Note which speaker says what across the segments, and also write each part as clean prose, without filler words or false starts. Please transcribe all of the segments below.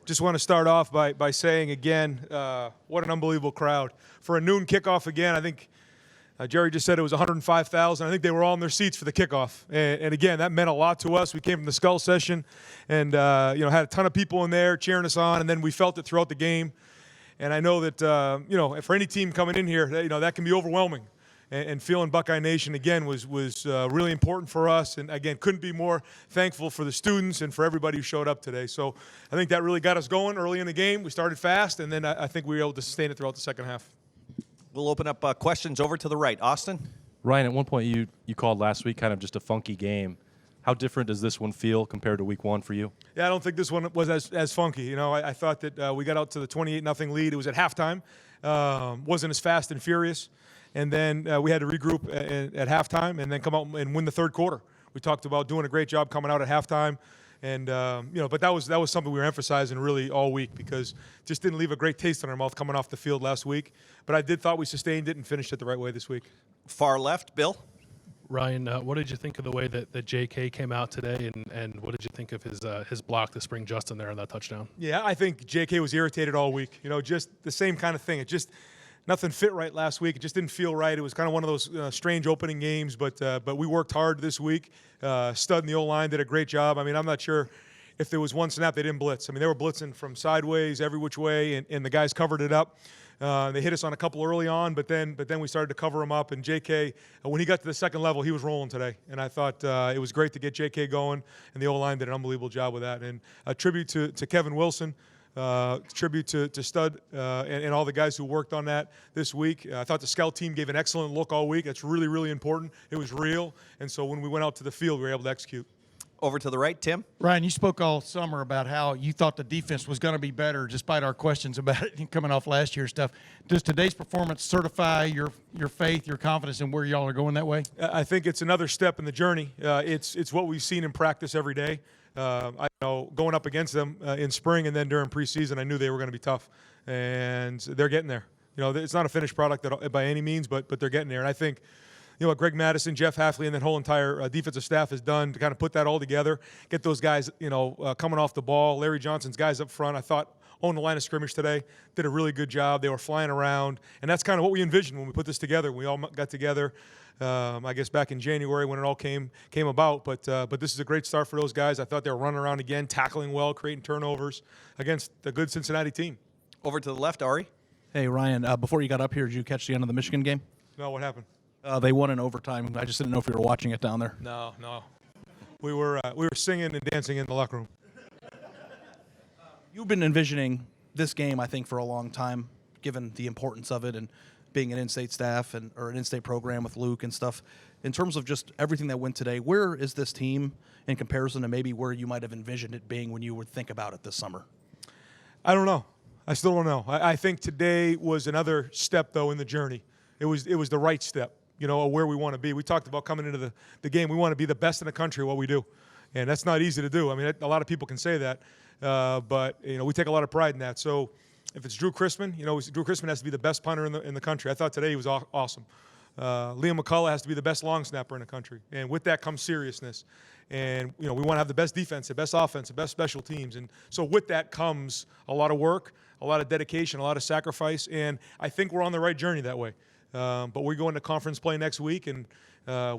Speaker 1: just want to start off by saying again, what an unbelievable crowd. For a noon kickoff again, I think Jerry just said it was 105,000. I think they were all in their seats for the kickoff. And again, that meant a lot to us. We came from the Skull session and, had a ton of people in there cheering us on, and then we felt it throughout the game. And I know that, for any team coming in here, that can be overwhelming. And feeling Buckeye Nation, again, was really important for us. And, again, couldn't be more thankful for the students and for everybody who showed up today. So I think that really got us going early in the game. We started fast, and then I think we were able to sustain it throughout the second half.
Speaker 2: We'll open up questions over to the right. Austin?
Speaker 3: Ryan, at one point you called last week kind of just a funky game. How different does this one feel compared to week one for you?
Speaker 1: Yeah, I don't think this one was as funky. I thought that we got out to the 28-0 lead. It was at halftime. Wasn't as fast and furious. And then we had to regroup at halftime and then come out and win the third quarter. We talked about doing a great job coming out at halftime. And, but that was something we were emphasizing really all week because just didn't leave a great taste in our mouth coming off the field last week. But I thought we sustained it and finished it the right way this week.
Speaker 2: Far left, Bill?
Speaker 4: Ryan, what did you think of the way that J.K. came out today, and what did you think of his block to spring Justin there on that touchdown?
Speaker 1: Yeah, I think J.K. was irritated all week. Just the same kind of thing. It just nothing fit right last week. It just didn't feel right. It was kind of one of those strange opening games, but we worked hard this week. Stud in the O-line did a great job. I mean, I'm not sure if there was one snap they didn't blitz. I mean, they were blitzing from sideways, every which way, and the guys covered it up. They hit us on a couple early on, but then we started to cover them up. And J.K., when he got to the second level, he was rolling today. And I thought it was great to get J.K. going, and the O-line did an unbelievable job with that. And a tribute to Kevin Wilson. Tribute to Stud and all the guys who worked on that this week. I thought the scout team gave an excellent look all week. That's really, really important. It was real. And so when we went out to the field, we were able to execute.
Speaker 2: Over to the right, Tim.
Speaker 5: Ryan, you spoke all summer about how you thought the defense was going to be better despite our questions about it coming off last year's stuff. Does today's performance certify your faith, your confidence in where y'all are going that way?
Speaker 1: I think it's another step in the journey. It's what we've seen in practice every day. I know going up against them in spring and then during preseason, I knew they were going to be tough, and they're getting there. It's not a finished product by any means, but they're getting there. And I think, what Greg Madison, Jeff Hafley, and that whole entire defensive staff has done to kind of put that all together, get those guys, coming off the ball. Larry Johnson's guys up front, I thought, owned the line of scrimmage today, did a really good job. They were flying around, and that's kind of what we envisioned when we put this together. We all got together, I guess, back in January when it all came about. But this is a great start for those guys. I thought they were running around again, tackling well, creating turnovers against a good Cincinnati team.
Speaker 2: Over to the left, Ari.
Speaker 6: Hey, Ryan, before you got up here, did you catch the end of the Michigan game?
Speaker 1: No, what happened?
Speaker 6: They won in overtime. I just didn't know if you were watching it down there.
Speaker 1: No. We were singing and dancing in the locker room.
Speaker 6: You've been envisioning this game, I think, for a long time, given the importance of it and being an in-state staff or an in-state program with Luke and stuff. In terms of just everything that went today, where is this team in comparison to maybe where you might have envisioned it being when you would think about it this summer?
Speaker 1: I don't know. I still don't know. I think today was another step, though, in the journey. It was the right step, where we want to be. We talked about coming into the game. We want to be the best in the country at what we do. And that's not easy to do. I mean, a lot of people can say that. But we take a lot of pride in that. So if it's Drew Chrisman, Drew Chrisman has to be the best punter in the country. I thought today he was awesome. Liam McCullough has to be the best long snapper in the country. And with that comes seriousness. And, we want to have the best defense, the best offense, the best special teams. And so with that comes a lot of work, a lot of dedication, a lot of sacrifice. And I think we're on the right journey that way. But we're going to conference play next week, and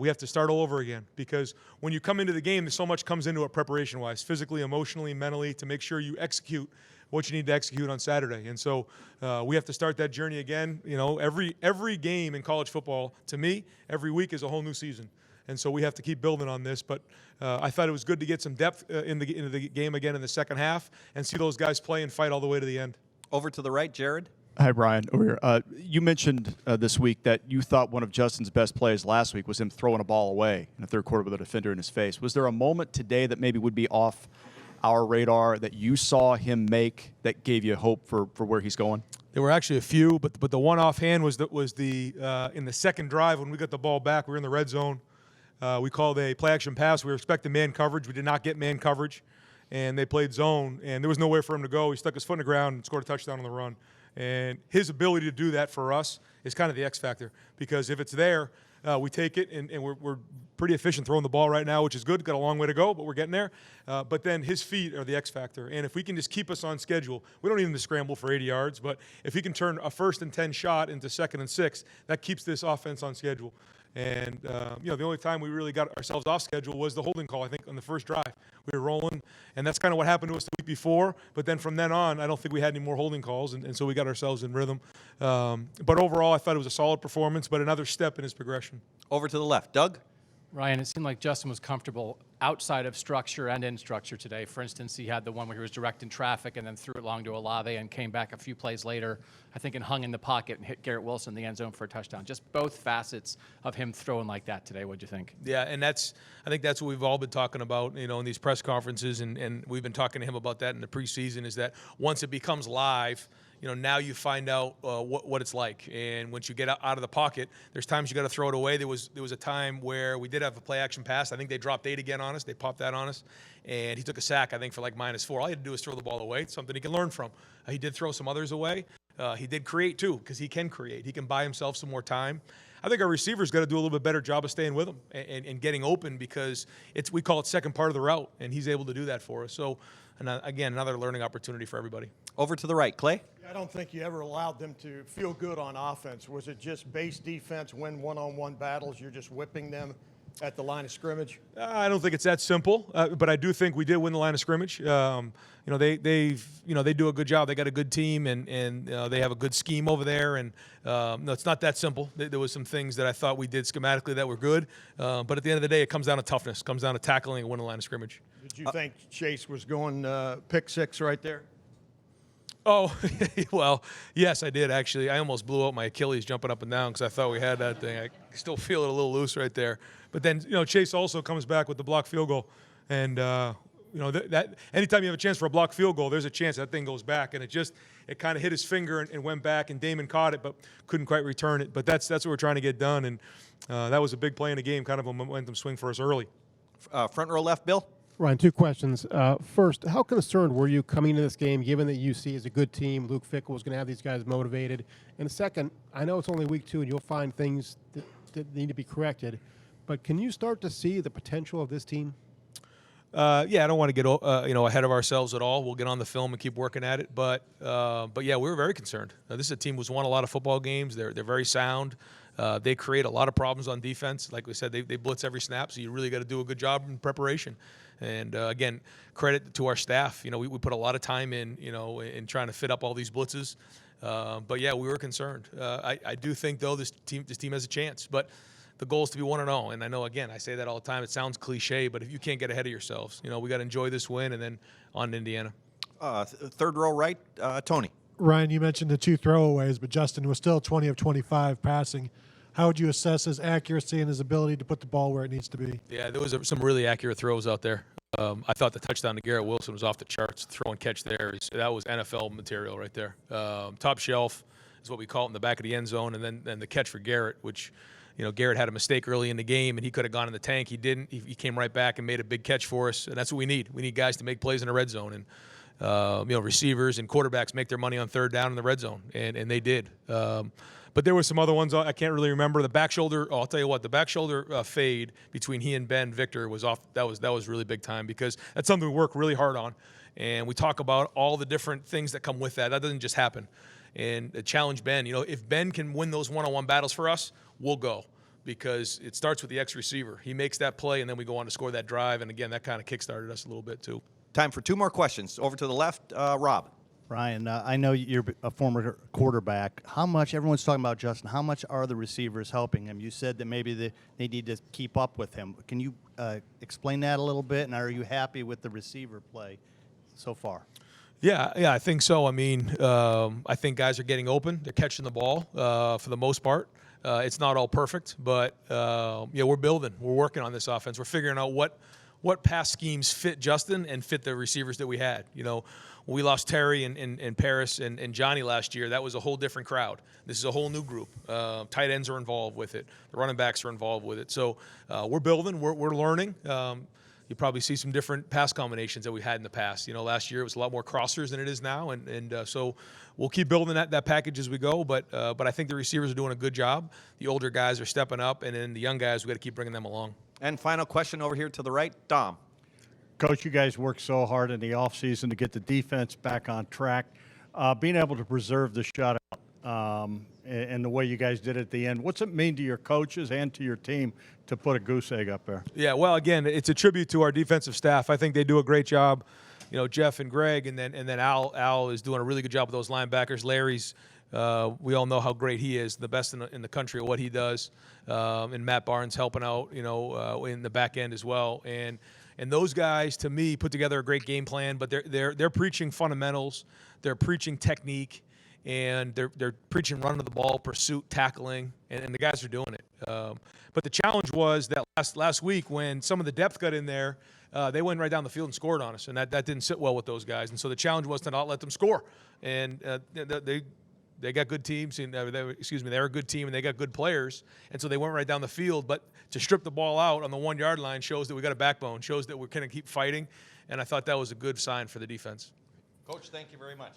Speaker 1: we have to start all over again. Because when you come into the game, so much comes into it preparation-wise, physically, emotionally, mentally, to make sure you execute what you need to execute on Saturday. And so we have to start that journey again. Every game in college football, to me, every week is a whole new season. And so we have to keep building on this. But I thought it was good to get some depth into the game again in the second half and see those guys play and fight all the way to the end.
Speaker 2: Over to the right, Jared.
Speaker 7: Hi, Brian. Over here. You mentioned this week that you thought one of Justin's best plays last week was him throwing a ball away in the third quarter with a defender in his face. Was there a moment today that maybe would be off our radar that you saw him make that gave you hope for where he's going?
Speaker 1: There were actually a few, but the one offhand was the in the second drive when we got the ball back. We were in the red zone. We called a play-action pass. We were expecting man coverage. We did not get man coverage, and they played zone, and there was nowhere for him to go. He stuck his foot in the ground and scored a touchdown on the run. And his ability to do that for us is kind of the X factor, because if it's there, we take it and we're pretty efficient throwing the ball right now, which is good. Got a long way to go, but we're getting there. But then his feet are the X factor. And if we can just keep us on schedule, we don't need him to scramble for 80 yards, but if he can turn a 1st and 10 shot into 2nd and 6, that keeps this offense on schedule. And, the only time we really got ourselves off schedule was the holding call, I think, on the first drive. We were rolling, and that's kind of what happened to us the week before. But then from then on, I don't think we had any more holding calls, and so we got ourselves in rhythm. But overall, I thought it was a solid performance, but another step in his progression.
Speaker 2: Over to the left. Doug?
Speaker 8: Ryan, it seemed like Justin was comfortable outside of structure and in structure today. For instance, he had the one where he was directing traffic and then threw it long to Olave and came back a few plays later, I think, and hung in the pocket and hit Garrett Wilson in the end zone for a touchdown. Just both facets of him throwing like that today. What'd you think?
Speaker 1: Yeah, and I think that's what we've all been talking about, in these press conferences, and we've been talking to him about that in the preseason, is that once it becomes live, now you find out what it's like. And once you get out of the pocket, there's times you got to throw it away. There was a time where we did have a play action pass. I think they dropped 8 again on us. They popped that on us. And he took a sack, I think, for like -4. All he had to do was throw the ball away. It's something he can learn from. He did throw some others away. He did create, too, because he can create. He can buy himself some more time. I think our receivers got to do a little bit better job of staying with him and getting open, because we call it second part of the route, and he's able to do that for us. So, again, another learning opportunity for everybody.
Speaker 2: Over to the right. Clay?
Speaker 9: I don't think you ever allowed them to feel good on offense. Was it just base defense, win one-on-one battles, you're just whipping them at the line of scrimmage?
Speaker 1: I don't think it's that simple, but I do think we did win the line of scrimmage. They do a good job. They got a good team, and they have a good scheme over there. And no, it's not that simple. There was some things that I thought we did schematically that were good, but at the end of the day, it comes down to toughness. It comes down to tackling and winning the line of scrimmage.
Speaker 9: Did you think Chase was going pick 6 right there?
Speaker 1: Oh, well, yes, I did, actually. I almost blew out my Achilles jumping up and down because I thought we had that thing. I still feel it a little loose right there. But then, Chase also comes back with the blocked field goal. And, that anytime you have a chance for a blocked field goal, there's a chance that thing goes back. And it kind of hit his finger and went back, and Damon caught it but couldn't quite return it. But that's what we're trying to get done. And that was a big play in the game, kind of a momentum swing for us early.
Speaker 2: Front row left. Bill?
Speaker 10: Ryan, 2 questions. First, how concerned were you coming into this game, given that UC is a good team, Luke Fickell was going to have these guys motivated? And second, I know it's only week 2 and you'll find things that need to be corrected, but can you start to see the potential of this team?
Speaker 1: I don't want to get ahead of ourselves at all. We'll get on the film and keep working at it. But yeah, we were very concerned. This is a team who's won a lot of football games. They're very sound. They create a lot of problems on defense. Like we said, they blitz every snap, so you really got to do a good job in preparation. And, again, credit to our staff. We put a lot of time in trying to fit up all these blitzes. But, yeah, we were concerned. I do think, though, this team has a chance. But the goal is to be 1-0. And I know, again, I say that all the time. It sounds cliche, but if you can't get ahead of yourselves, we got to enjoy this win and then on to Indiana.
Speaker 2: Third row right. Tony?
Speaker 11: Ryan, you mentioned the 2 throwaways, but Justin was still 20 of 25 passing. How would you assess his accuracy and his ability to put the ball where it needs to be?
Speaker 1: Yeah, there was some really accurate throws out there. I thought the touchdown to Garrett Wilson was off the charts. Throw and catch there, that was NFL material right there. Top shelf is what we call it in the back of the end zone, and then the catch for Garrett, which, Garrett had a mistake early in the game, and he could have gone in the tank. He didn't. He came right back and made a big catch for us, and that's what we need. We need guys to make plays in the red zone, and receivers and quarterbacks make their money on third down in the red zone, and they did. But there were some other ones I can't really remember. The back shoulder, I'll tell you what, the back shoulder fade between he and Ben Victor was off. That was really big time, because that's something we work really hard on. And we talk about all the different things that come with that. That doesn't just happen. And challenge Ben. If Ben can win those one-on-one battles for us, we'll go, because it starts with the ex-receiver. He makes that play, and then we go on to score that drive. And, again, that kind of kickstarted us a little bit too.
Speaker 2: Time for 2 more questions. Over to the left, Rob.
Speaker 12: Ryan, I know you're a former quarterback. How much, everyone's talking about Justin, how much are the receivers helping him? You said that maybe they need to keep up with him. Can you explain that a little bit, and are you happy with the receiver play so far?
Speaker 1: Yeah, I think so. I mean, I think guys are getting open. They're catching the ball for the most part. It's not all perfect, but we're building. We're working on this offense. We're figuring out what pass schemes fit Justin and fit the receivers that we had. When we lost Terry and Paris and Johnny last year, that was a whole different crowd. This is a whole new group. Tight ends are involved with it. The running backs are involved with it. So we're building. We're learning. You probably see some different pass combinations that we had in the past. Last year it was a lot more crossers than it is now, and so we'll keep building that package as we go. But I think the receivers are doing a good job. The older guys are stepping up, and then the young guys, we got to keep bringing them along.
Speaker 2: And final question over here to the right, Dom.
Speaker 13: Coach, you guys worked so hard in the offseason to get the defense back on track. Being able to preserve the shutout and the way you guys did it at the end, what's it mean to your coaches and to your team to put a goose egg up there?
Speaker 1: Yeah, well, again, it's a tribute to our defensive staff. I think they do a great job. You know, Jeff and Greg, and then Al is doing a really good job with those linebackers. Larry's, we all know how great he is, the best in the country at what he does. And Matt Barnes helping out, you know, in the back end as well. And those guys, to me, put together a great game plan. But they're preaching fundamentals, they're preaching technique, and they're preaching running the ball, pursuit, tackling, and the guys are doing it. But the challenge was that last week when some of the depth got in there, they went right down the field and scored on us, and that didn't sit well with those guys. And so the challenge was to not let them score. And they got good teams, and they're a good team, and they got good players, and so they went right down the field. But to strip the ball out on the 1 yard line shows that we got a backbone, shows that we're going to keep fighting, and I thought that was a good sign for the defense.
Speaker 2: Coach, thank you very much.